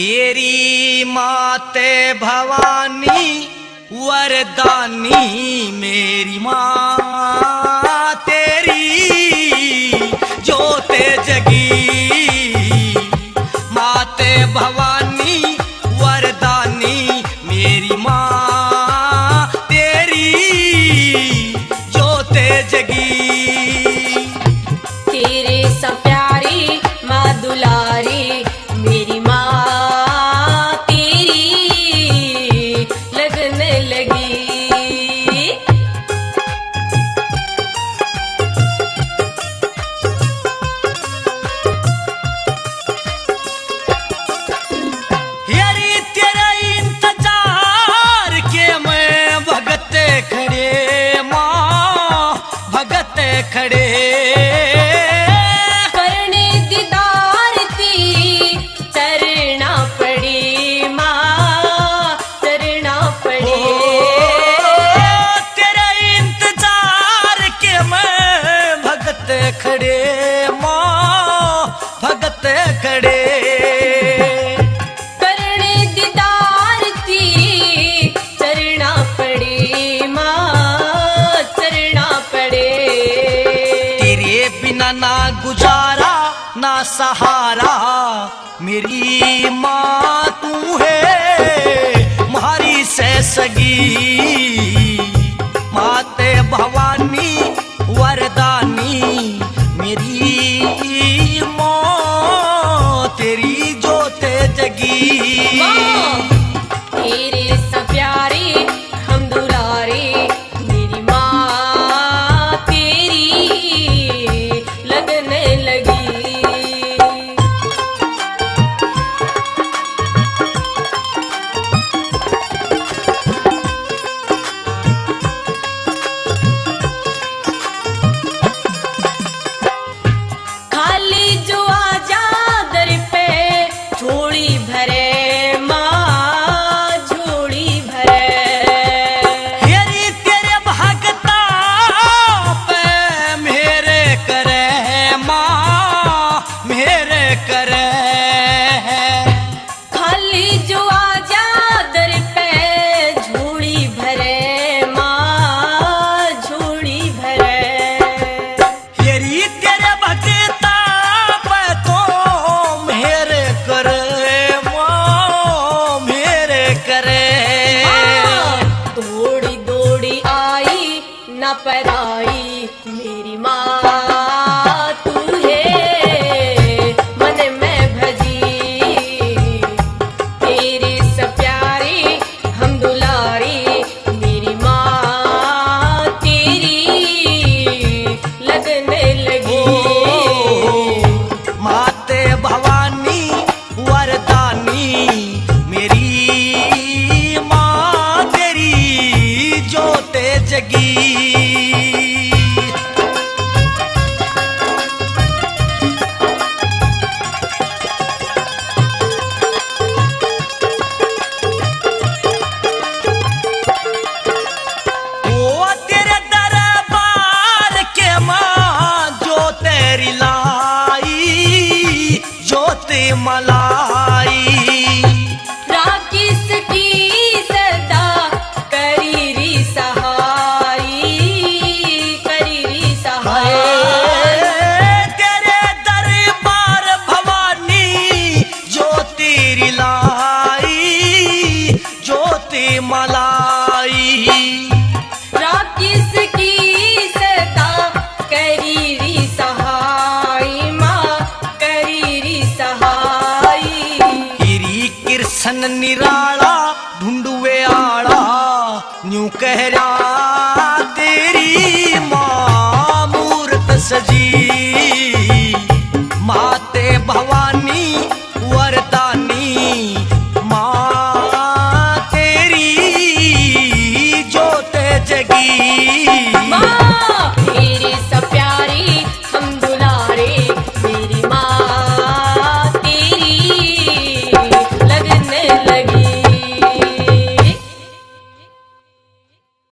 तेरी माते भवानी वरदानी मेरी माँ तेरी जोते जगी। माते भवानी वरदानी मेरी माँ तेरी जोते जगी। तेरे सा प्यारी माँ दुलारी मेरी माँ तेरी लगने लगी। यारी तेरा इंतजार के मैं भगते खड़े माँ भगते खड़े। करने दीदार ती चरना पड़ी माँ चरना पड़ी। तेरा इंतजार के मैं भगते खड़े माँ भगते खड़े। करने दीदार ती चरना पड़ी माँ चरना पड़े। तेरे बिना ना गुजारा ना सहारा मेरी माँ तू है मारी से सगी। माते भवानी वरदानी मेरी माँ तेरी जोते जगी। माँ तेरे सा प्यारी हम दुलारी मेरी माँ तेरी लगने लगी। खाली जो आजा दर पे झोली भरे माँ झोली भरे। हेरी तेरे भगता पे मेरे करे माँ मेरे करे। खाली जो आजा दर पे झोली भरे माँ झोली भरे। हेरी तेरे भगता पे तो मेरे करे माँ मेरे करे। दौड़ी दौड़ी आई न पराई मेरी माँ तू है मन में भजी। तेरे से प्यारी हम दुलारी मेरी माँ तेरी लगने लगी। माते भवानी वरदानी मेरी माँ तेरी जोते जगी। ओ तेरे दरबार के माँ जो तेरी लाई जोते मलाई। राकिस की सदा करीरी सहाई करीरी सहाय। तेरे दरबार भवानी जो तेरी लाई जोते मलाई। राकिस की सदा करीरी सहाय माँ करीरी सहाय। गिरी कृष्ण निराला ढूंढुए आड़ा न्यू कह रहा तेरी माँ मूर्त सजी। माते भवानी वरदानी माँ तेरी जोते जगी। माँ